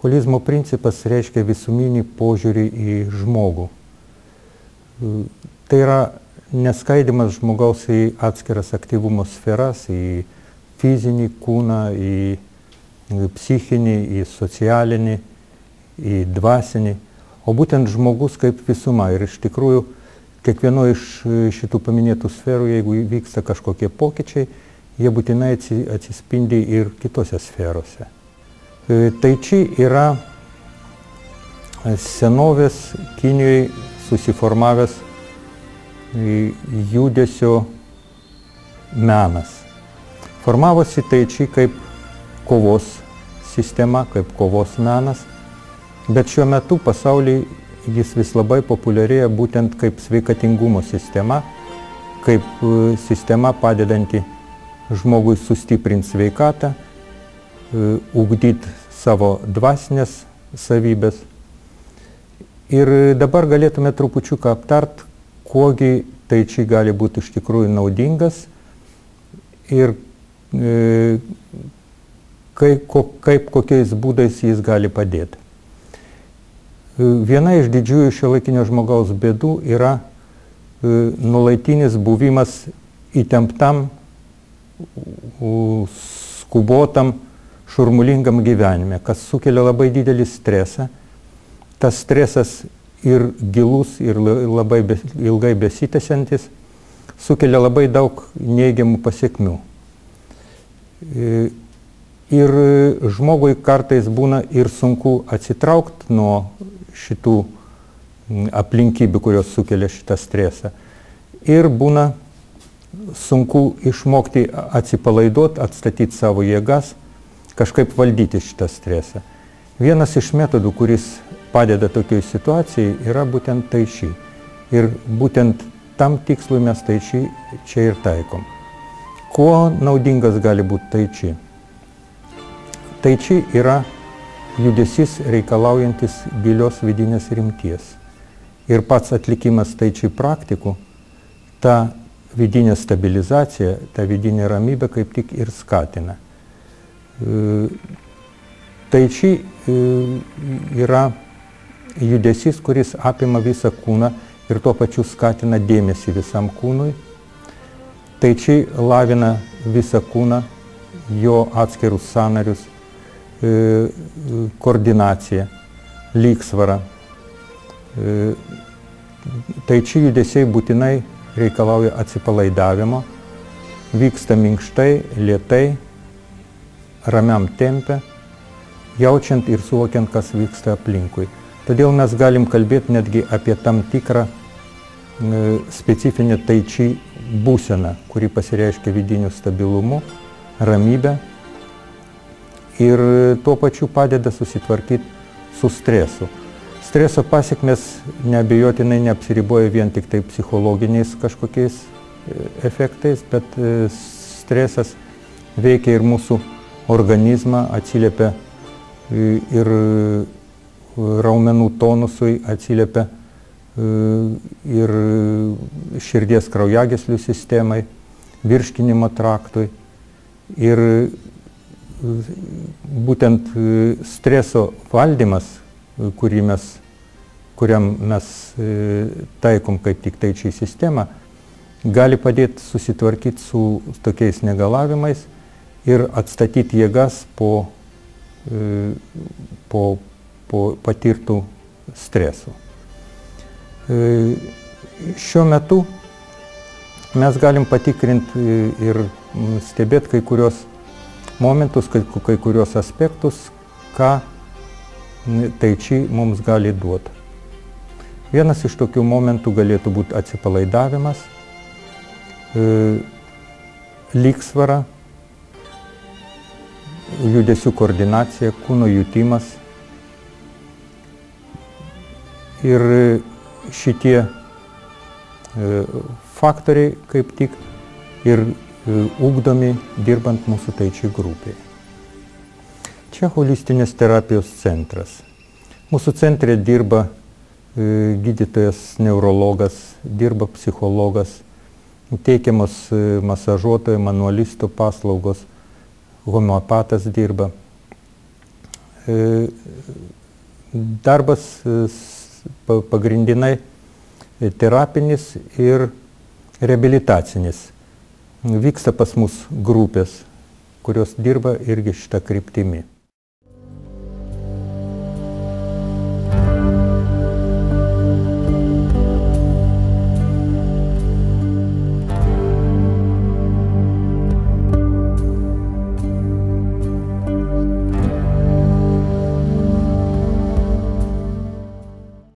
Holizmo principas reiškia visuminį požiūrį į žmogų. Tai yra neskaidimas žmogaus į atskiras aktyvumo sferas, į fizinį kūną, į psichinį, į socialinį, į dvasinį, o būtent žmogus kaip visuma. Ir iš tikrųjų, kiekvienoje iš šitų paminėtų sferų, jeigu vyksta kažkokie pokyčiai, jie būtinai atsispindi ir kitose sferose. Tai čia yra senovės Kinijoje susiformavęs judesio menas. Formavosi tai čia kaip kovos sistema, kaip kovos menas, bet šiuo metu pasaulyje jis vis labai populiarėja būtent kaip sveikatingumo sistema, kaip sistema padedanti žmogui sustiprinti sveikatą, ugdyti savo dvasinės savybės. Ir dabar galėtume trupučiuką aptart, kuogi tai čia gali būti iš tikrųjų naudingas ir kokiais būdais jis gali padėti. Viena iš didžiųjų šiuolaikinio žmogaus bėdų yra nuolatinis buvimas įtemptam, skubotam, šurmulingam gyvenime, kas sukelia labai didelį stresą. Tas stresas ir gilus, ir labai ilgai besitęsiantis sukelia labai daug neigiamų pasekmių. Ir žmogui kartais būna ir sunku atsitraukti nuo šitų aplinkybių, kurios sukelia šitą stresą. Ir būna sunku išmokti atsipalaiduoti, atstatyti savo jėgas, kažkaip valdyti šitą stresą. Vienas iš metodų, kuris padeda tokiai situacijai, yra būtent tai ši. Ir būtent tam tikslui mes tai ši čia ir taikom. Kuo naudingas gali būti tai či? Tai či yra judesys reikalaujantis gilios vidinės rimties. Ir pats atlikimas tai či praktikų, ta vidinė stabilizacija, ta vidinė ramybė kaip tik ir skatina. Tai či yra judesys, kuris apima visą kūną ir tuo pačiu skatina dėmesį visam kūnui. Tai čia lavina visą kūną, jo atskirus sąnarius, koordinaciją, lygsvarą. Tai čia judesiai būtinai reikalauja atsipalaidavimo, vyksta minkštai, lėtai, ramiam tempe, jaučiant ir suvokiant, kas vyksta aplinkui. Todėl mes galim kalbėti netgi apie tam tikrą specifinę tai či būseną, kuri pasireiškia vidiniu stabilumu, ramybę ir tuo pačiu padeda susitvarkyti su stresu. Streso pasekmės neabejotinai neapsiriboja vien tik tai psichologiniais kažkokiais efektais, bet stresas veikia ir mūsų organizmą, atsiliepia ir raumenų tonusui, atsiliepia ir širdies kraujagyslių sistemai, virškinimo traktui. Ir būtent streso valdymas, kuriam mes taikom kaip tik tai čia sistemą, gali padėti susitvarkyti su tokiais negalavimais ir atstatyti jėgas po patirtų stresų. Šiuo metu mes galim patikrinti ir stebėti kai kurios momentus, kai kurios aspektus, ką tai čia mums gali duoti. Vienas iš tokių momentų galėtų būti atsipalaidavimas, lygsvara, judesių koordinacija, kūno jutimas. Ir šitie faktoriai kaip tik ir ugdomi dirbant mūsų tai či grupėje. Čia holistinės terapijos centras. Mūsų centre dirba gydytojas, neurologas, dirba psichologas, teikiamos masažuotojo, manualisto paslaugos, homeopatas dirba. darbas pagrindinai terapinis ir reabilitacinis. Vyksta pas mus grupės, kurios dirba irgi šitą kryptimį.